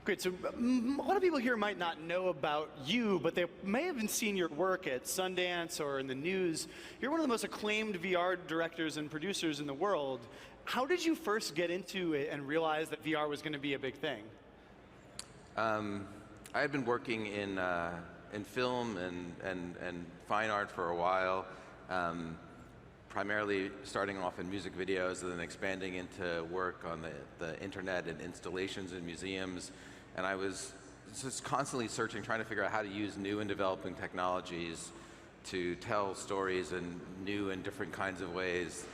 Great, so a lot of people here might not know about you, but they may have seen your work at Sundance or in the news. You're one of the most acclaimed VR directors and producers in the world. How did you first get into it and realize that VR was going to be a big thing? I had been working in film and fine art for a while, primarily starting off in music videos and then expanding into work on the internet and installations in museums. And I was just constantly searching, trying to figure out how to use new and developing technologies to tell stories in new and different kinds of ways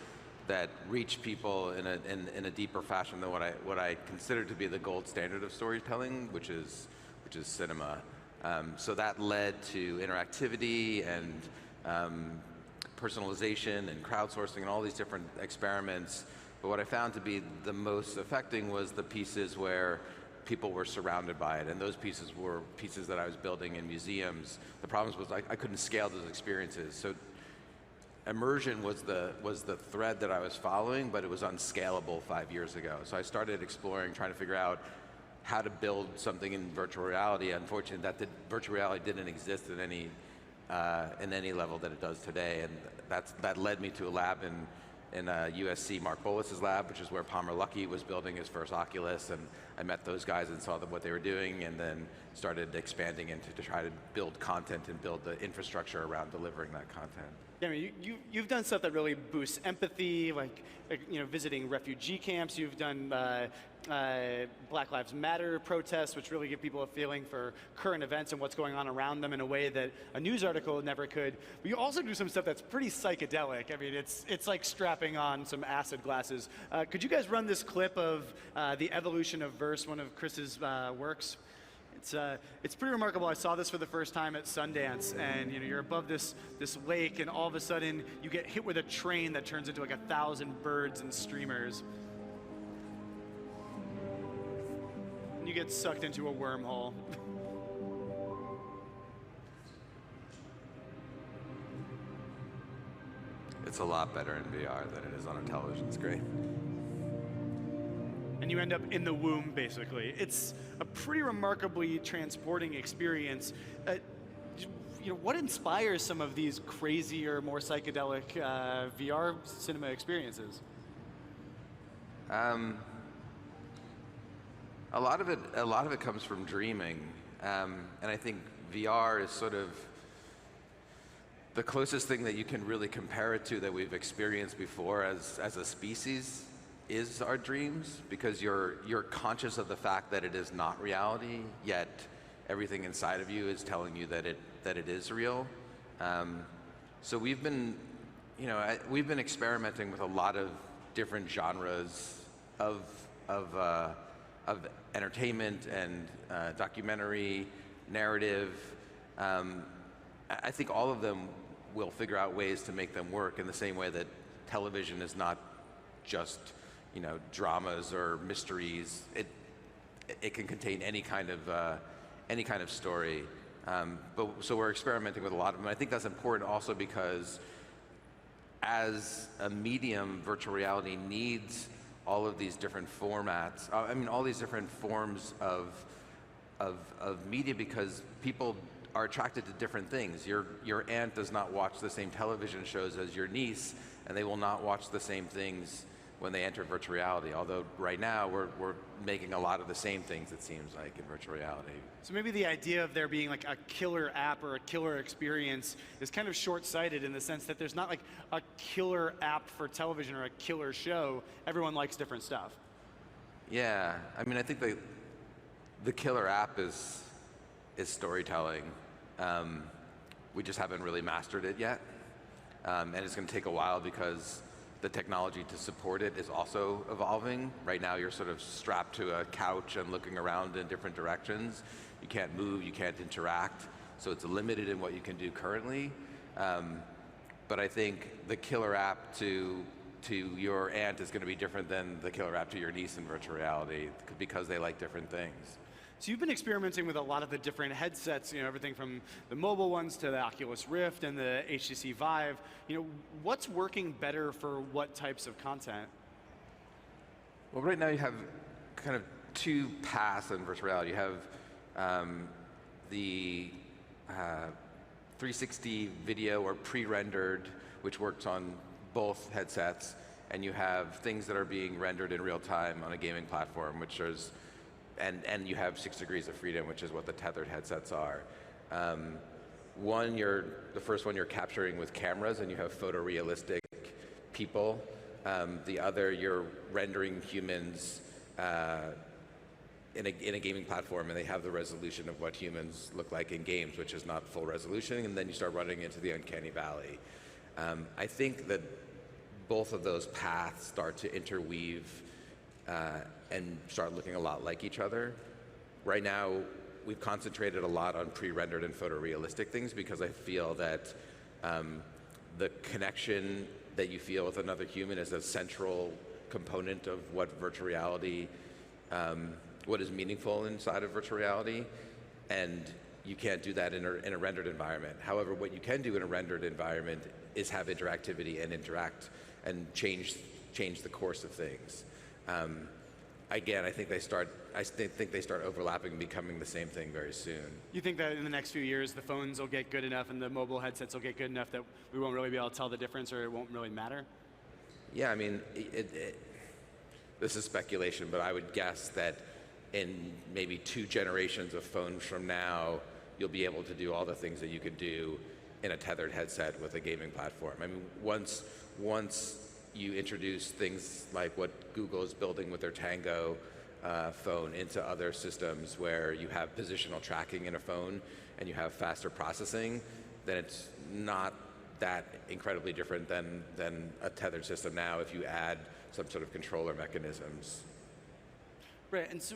that reach people in a deeper fashion than what I consider to be the gold standard of storytelling, which is cinema. So that led to interactivity and personalization and crowdsourcing and all these different experiments. But what I found to be the most affecting was the pieces where people were surrounded by it, and those pieces were pieces that I was building in museums. The problem was I couldn't scale those experiences. So immersion was the thread that I was following, but it was unscalable 5 years ago. So I started exploring, trying to figure out how to build something in virtual reality. Unfortunately, virtual reality didn't exist in any level that it does today, and that led me to a lab in USC, Mark Bolas's lab, which is where Palmer Luckey was building his first Oculus, and I met those guys and saw what they were doing, and then started expanding to try to build content and build the infrastructure around delivering that content. Yeah, I mean, you've done stuff that really boosts empathy, like visiting refugee camps. You've done Black Lives Matter protests, which really give people a feeling for current events and what's going on around them in a way that a news article never could. But you also do some stuff that's pretty psychedelic. I mean, it's like strapping on some acid glasses. Could you guys run this clip of the evolution of Vrse, one of Chris's works? It's pretty remarkable. I saw this for the first time at Sundance, and you're above this lake, and all of a sudden you get hit with a train that turns into like 1,000 birds and streamers. And you get sucked into a wormhole. It's a lot better in VR than it is on a television screen. And you end up in the womb, basically. It's a pretty remarkably transporting experience. What inspires some of these crazier, more psychedelic VR cinema experiences? A lot of it comes from dreaming, and I think VR is sort of the closest thing that you can really compare it to that we've experienced before as a species. Is our dreams, because you're conscious of the fact that it is not reality, yet everything inside of you is telling you that it is real. So we've been experimenting with a lot of different genres of entertainment and documentary, narrative. I think all of them will figure out ways to make them work in the same way that television is not just dramas or mysteries. It can contain any kind of story. So we're experimenting with a lot of them. I think that's important also because as a medium, virtual reality needs all of these different formats. All these different forms of media, because people are attracted to different things. Your aunt does not watch the same television shows as your niece, and they will not watch the same things when they enter virtual reality, although right now we're making a lot of the same things, it seems like, in virtual reality. So maybe the idea of there being like a killer app or a killer experience is kind of short-sighted in the sense that there's not like a killer app for television or a killer show. Everyone likes different stuff. Yeah, I think the killer app is storytelling. We just haven't really mastered it yet, and it's going to take a while because the technology to support it is also evolving. Right now you're sort of strapped to a couch and looking around in different directions. You can't move, you can't interact, so it's limited in what you can do currently. But I think the killer app to your aunt is going to be different than the killer app to your niece in virtual reality, because they like different things. So you've been experimenting with a lot of the different headsets, everything from the mobile ones to the Oculus Rift and the HTC Vive. What's working better for what types of content? Well, right now you have kind of two paths in virtual reality. You have the 360 video or pre-rendered, which works on both headsets, and you have things that are being rendered in real time on a gaming platform, which is, and you have 6 degrees of freedom, which is what the tethered headsets are. The first one you're capturing with cameras, and you have photorealistic people. The other, you're rendering humans in a gaming platform, and they have the resolution of what humans look like in games, which is not full resolution, and then you start running into the uncanny valley. I think that both of those paths start to interweave and start looking a lot like each other. Right now, we've concentrated a lot on pre-rendered and photorealistic things because I feel that the connection that you feel with another human is a central component of what virtual reality, what is meaningful inside of virtual reality, and you can't do that in a rendered environment. However, what you can do in a rendered environment is have interactivity and interact and change the course of things. Again, I think they start overlapping and becoming the same thing very soon. You think that in the next few years the phones will get good enough and the mobile headsets will get good enough that we won't really be able to tell the difference, or it won't really matter? Yeah, I mean, this is speculation, but I would guess that in maybe 2 generations of phones from now, you'll be able to do all the things that you could do in a tethered headset with a gaming platform. I mean, once you introduce things like what Google is building with their Tango phone into other systems where you have positional tracking in a phone and you have faster processing, then it's not that incredibly different than a tethered system now if you add some sort of controller mechanisms. Right, and so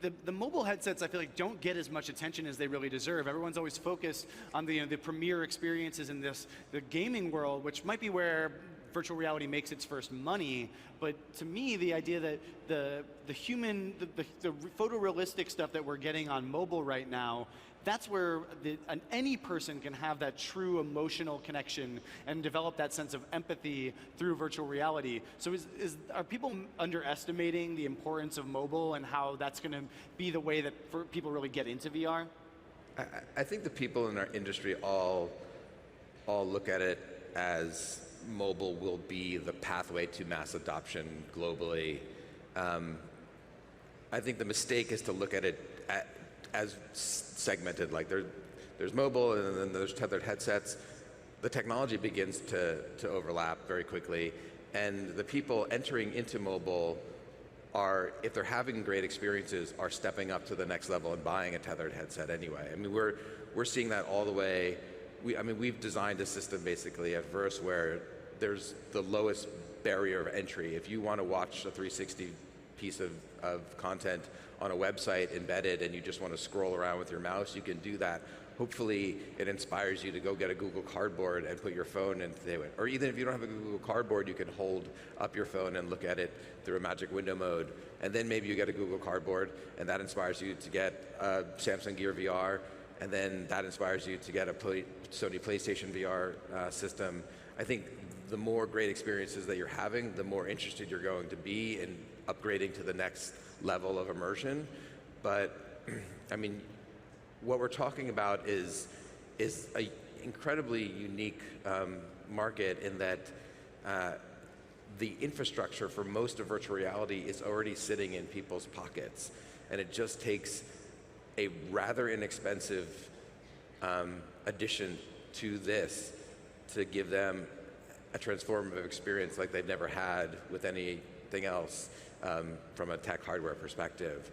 the mobile headsets, I feel like, don't get as much attention as they really deserve. Everyone's always focused on the premier experiences in the gaming world, which might be where virtual reality makes its first money. But to me, the idea that the photorealistic stuff that we're getting on mobile right now, that's where any person can have that true emotional connection and develop that sense of empathy through virtual reality. So are people underestimating the importance of mobile and how that's going to be the way that people really get into VR? I think the people in our industry all look at it as mobile will be the pathway to mass adoption globally. I think the mistake is to look at it as segmented. Like there's mobile and then there's tethered headsets. The technology begins to overlap very quickly, and the people entering into mobile are, if they're having great experiences, are stepping up to the next level and buying a tethered headset anyway. I mean, we're seeing that all the way. We've designed a system basically at Vrse where there's the lowest barrier of entry. If you want to watch a 360 piece of content on a website embedded and you just want to scroll around with your mouse, you can do that. Hopefully it inspires you to go get a Google Cardboard and put your phone into it. Or even if you don't have a Google Cardboard, you can hold up your phone and look at it through a magic window mode. And then maybe you get a Google Cardboard and that inspires you to get a Samsung Gear VR, and then that inspires you to get a Sony PlayStation VR system. I think the more great experiences that you're having, the more interested you're going to be in upgrading to the next level of immersion. But I mean, what we're talking about is an incredibly unique market in that the infrastructure for most of virtual reality is already sitting in people's pockets, and it just takes a rather inexpensive addition to this to give them a transformative experience like they've never had with anything else from a tech hardware perspective.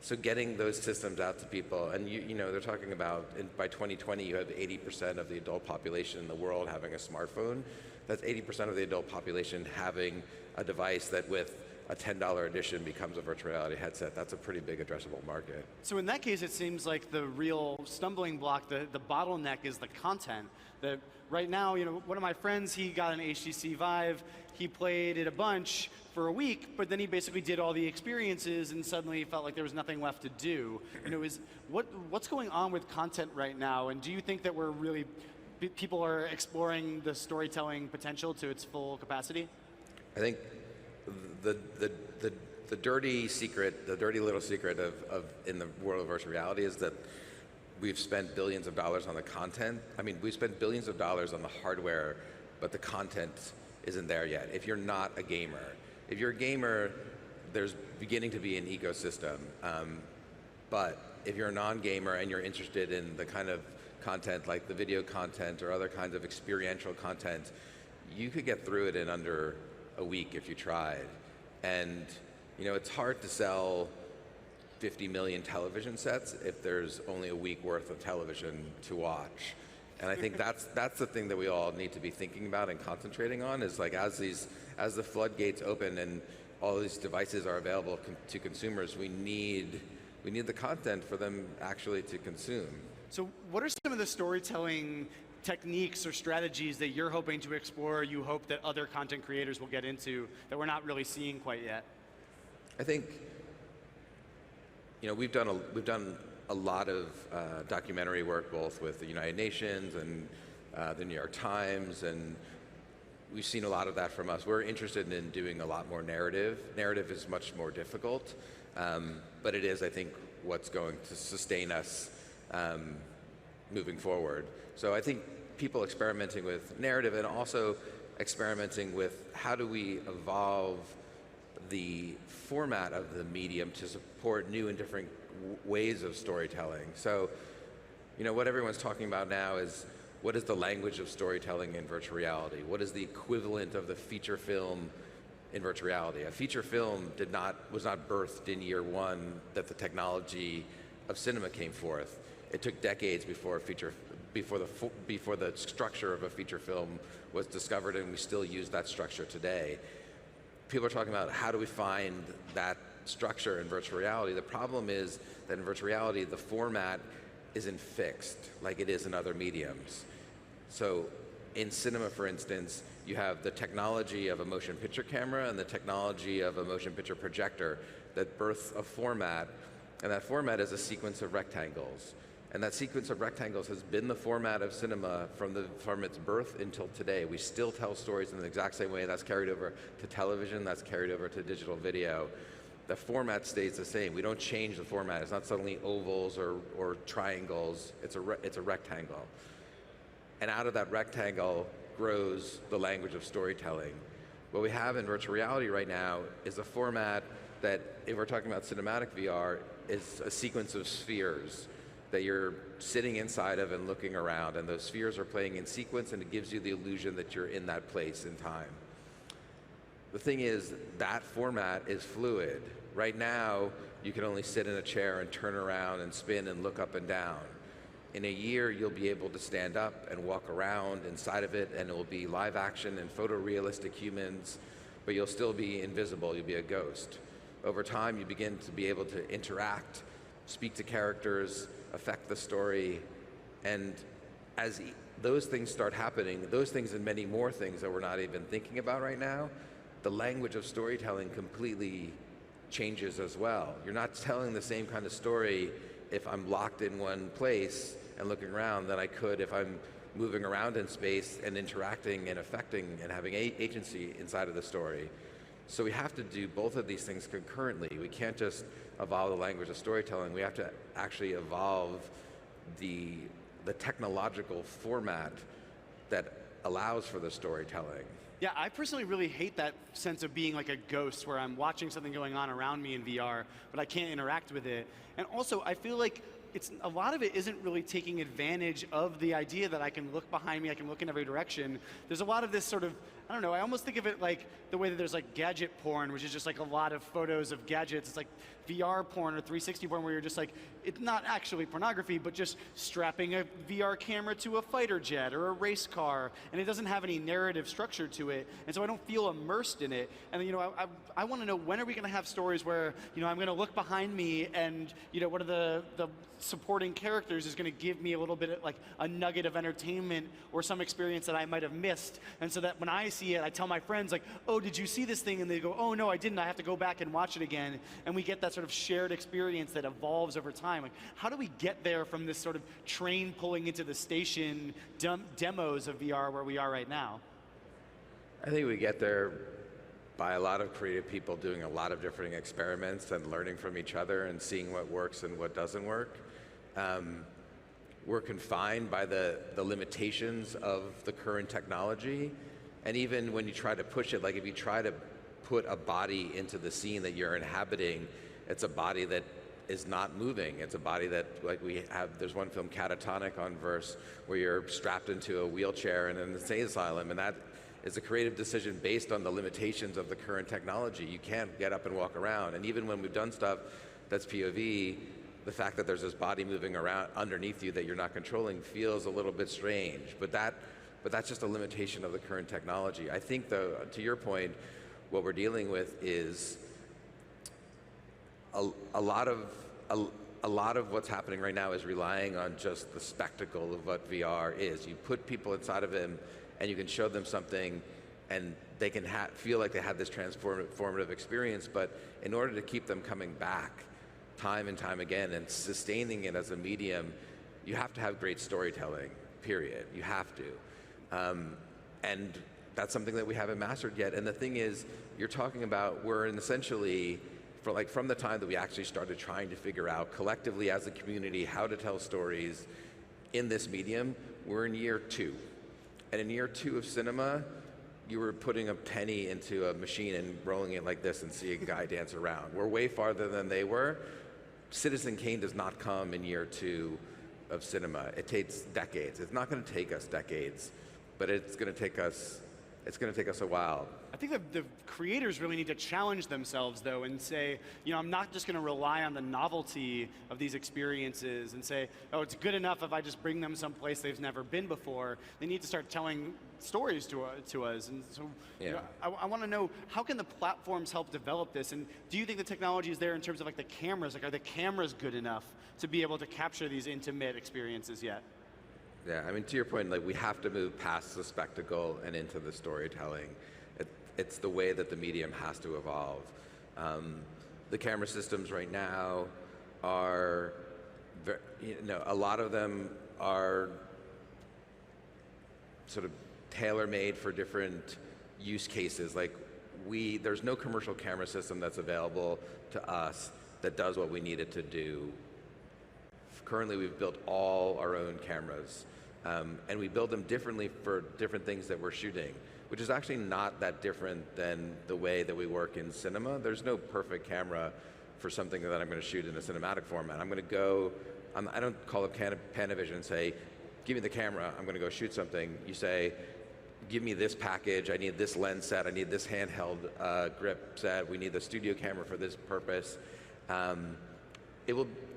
So getting those systems out to people, and you know, they're talking about by 2020 you have 80% of the adult population in the world having a smartphone. That's 80% of the adult population having a device that with a $10 edition becomes a virtual reality headset. That's a pretty big addressable market. So in that case, it seems like the real stumbling block, the bottleneck is the content. That right now, you know, one of my friends, he got an HTC Vive, he played it a bunch for a week, but then he basically did all the experiences and suddenly he felt like there was nothing left to do. You know, what's going on with content right now? And do you think that people are exploring the storytelling potential to its full capacity? I think the the dirty secret, the dirty little secret of in the world of virtual reality is that we've spent billions of dollars on the content. I mean, we've spent billions of dollars on the hardware, but the content isn't there yet. If you're not a gamer, if you're a gamer, there's beginning to be an ecosystem. But if you're a non-gamer and you're interested in the kind of content like the video content or other kinds of experiential content, you could get through it in under a week if you tried. And you know, it's hard to sell 50 million television sets if there's only a week worth of television to watch. And I think that's the thing that we all need to be thinking about and concentrating on is like as the floodgates open and all these devices are available to consumers, we need the content for them actually to consume. So what are some of the storytelling techniques or strategies that you're hoping to explore, you hope that other content creators will get into that we're not really seeing quite yet? I think, you know, we've done a lot of documentary work both with the United Nations and the New York Times, and we've seen a lot of that from us. We're interested in doing a lot more narrative. Narrative is much more difficult, but it is, I think, what's going to sustain us moving forward. So I think people experimenting with narrative and also experimenting with how do we evolve the format of the medium to support new and different ways of storytelling. So, you know, what everyone's talking about now is what is the language of storytelling in virtual reality? What is the equivalent of the feature film in virtual reality? A feature film was not birthed in year one that the technology of cinema came forth. It took decades before the structure of a feature film was discovered, and we still use that structure today. People are talking about how do we find that structure in virtual reality. The problem is that in virtual reality, the format isn't fixed like it is in other mediums. So in cinema, for instance, you have the technology of a motion picture camera and the technology of a motion picture projector that births a format, and that format is a sequence of rectangles. And that sequence of rectangles has been the format of cinema from its birth until today. We still tell stories in the exact same way. That's carried over to television, that's carried over to digital video. The format stays the same. We don't change the format. It's not suddenly ovals or triangles. It's a rectangle. And out of that rectangle grows the language of storytelling. What we have in virtual reality right now is a format that, if we're talking about cinematic VR, is a sequence of spheres that you're sitting inside of and looking around, and those spheres are playing in sequence, and it gives you the illusion that you're in that place in time. The thing is, that format is fluid. Right now, you can only sit in a chair and turn around and spin and look up and down. In a year, you'll be able to stand up and walk around inside of it, and it will be live action and photorealistic humans, but you'll still be invisible, you'll be a ghost. Over time, you begin to be able to interact, speak to characters, affect the story, and as those things start happening, those things and many more things that we're not even thinking about right now, the language of storytelling completely changes as well. You're not telling the same kind of story if I'm locked in one place and looking around than I could if I'm moving around in space and interacting and affecting and having agency inside of the story. So we have to do both of these things concurrently. We can't just evolve the language of storytelling. We have to actually evolve the technological format that allows for the storytelling. Yeah, I personally really hate that sense of being like a ghost where I'm watching something going on around me in VR, but I can't interact with it. And also, I feel like a lot of it isn't really taking advantage of the idea that I can look behind me, I can look in every direction. There's a lot of this sort of, I don't know, I almost think of it like the way that there's like gadget porn, which is just like a lot of photos of gadgets. It's like VR porn or 360 porn where you're just like, it's not actually pornography, but just strapping a VR camera to a fighter jet or a race car, and it doesn't have any narrative structure to it, and so I don't feel immersed in it. And you know, I want to know, when are we going to have stories where, you know, I'm going to look behind me and, you know, what are the supporting characters is going to give me a little bit of like a nugget of entertainment or some experience that I might have missed, and so that when I see it, I tell my friends like, oh, did you see this thing? And they go, oh no, I didn't, I have to go back and watch it again, and we get that sort of shared experience that evolves over time. Like, how do we get there from this sort of train pulling into the station demos of VR where we are right now? I think we get there by a lot of creative people doing a lot of different experiments and learning from each other and seeing what works and what doesn't work. We're confined by the limitations of the current technology. And even when you try to push it, like if you try to put a body into the scene that you're inhabiting, it's a body that is not moving. It's a body that, like there's one film, Catatonic, on Vrse, where you're strapped into a wheelchair in an insane asylum, and that is a creative decision based on the limitations of the current technology. You can't get up and walk around. And even when we've done stuff that's POV, the fact that there's this body moving around underneath you that you're not controlling feels a little bit strange. But that's just a limitation of the current technology. I think, though, to your point, what we're dealing with is a lot of what's happening right now is relying on just the spectacle of what VR is. You put people inside of it, and you can show them something, and they can feel like they had this transformative experience, but in order to keep them coming back time and time again and sustaining it as a medium, you have to have great storytelling, period. You have to. And that's something that we haven't mastered yet. And the thing is, you're talking about, we're essentially, from the time that we actually started trying to figure out collectively as a community how to tell stories in this medium, we're in year 2. And in year 2 of cinema, you were putting a penny into a machine and rolling it like this and seeing a guy dance around. We're way farther than they were. Citizen Kane does not come in year 2 of cinema. It takes decades. It's not going to take us decades, but it's going to take us a while. I think the creators really need to challenge themselves, though, and say, I'm not just going to rely on the novelty of these experiences and say, oh, it's good enough if I just bring them someplace they've never been before. They need to start telling stories to us. And so yeah. I want to know, how can the platforms help develop this? And do you think the technology is there in terms of like the cameras? Like, are the cameras good enough to be able to capture these intimate experiences yet? Yeah, I mean, to your point, like, we have to move past the spectacle and into the storytelling. It's the way that the medium has to evolve. The camera systems right now are, a lot of them are sort of tailor-made for different use cases. Like, there's no commercial camera system that's available to us that does what we need it to do. Currently, we've built all our own cameras, and we build them differently for different things that we're shooting, which is actually not that different than the way that we work in cinema. There's no perfect camera for something that I'm going to shoot in a cinematic format. I'm going to go, I don't call up Panavision and say, give me the camera, I'm going to go shoot something. You say, give me this package, I need this lens set, I need this handheld grip set, we need the studio camera for this purpose. I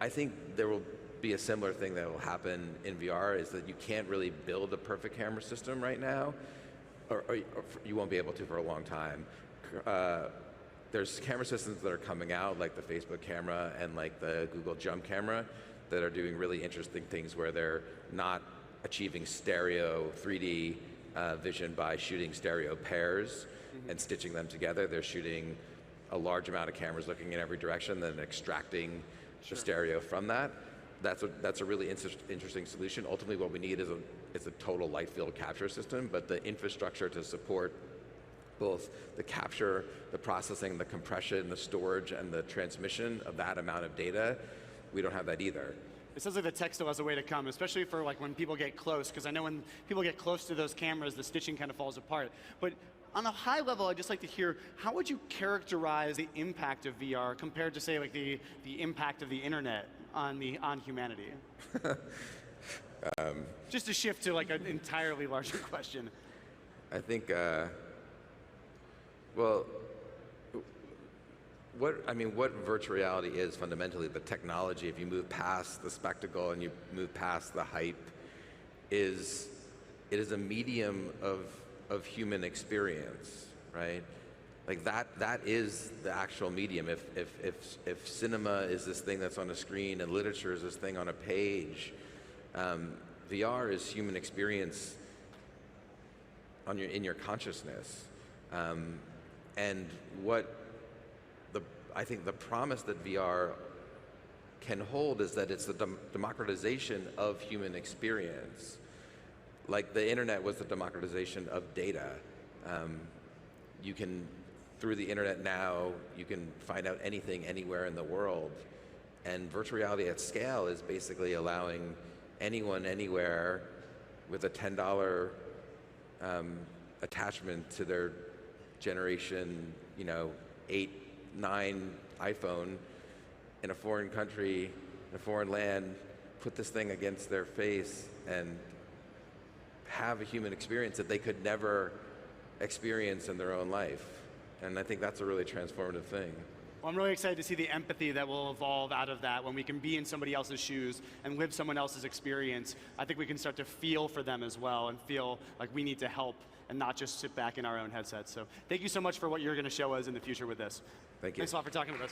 think there will be a similar thing that will happen in VR, is that you can't really build a perfect camera system right now, or you won't be able to for a long time. There's camera systems that are coming out, like the Facebook camera and like the Google Jump camera, that are doing really interesting things where they're not achieving stereo 3D vision by shooting stereo pairs and stitching them together. They're shooting a large amount of cameras looking in every direction, then extracting the stereo from that. That's a really interesting solution. Ultimately, what we need is a total light field capture system, but the infrastructure to support both the capture, the processing, the compression, the storage, and the transmission of that amount of data, we don't have that either. It sounds like the tech still has a way to come, especially for like when people get close, because I know when people get close to those cameras, the stitching kind of falls apart. But on a high level, I'd just like to hear, how would you characterize the impact of VR compared to, say, like the impact of the internet on humanity? Just to shift to like an entirely larger question. I think, well, what virtual reality is fundamentally, the technology, if you move past the spectacle and you move past the hype, it is a medium of human experience, right? Like that is the actual medium. If cinema is this thing that's on a screen and literature is this thing on a page, VR is human experience in your consciousness. And I think the promise that VR can hold is that it's the democratization of human experience. Like the internet was the democratization of data. You can through the internet now, you can find out anything anywhere in the world. And virtual reality at scale is basically allowing anyone, anywhere, with a $10 attachment to their generation, 8, 9 iPhone in a foreign country, in a foreign land, put this thing against their face and have a human experience that they could never experience in their own life. And I think that's a really transformative thing. Well, I'm really excited to see the empathy that will evolve out of that when we can be in somebody else's shoes and live someone else's experience. I think we can start to feel for them as well and feel like we need to help and not just sit back in our own headsets. So thank you so much for what you're going to show us in the future with this. Thank you. Thanks a lot for talking with us.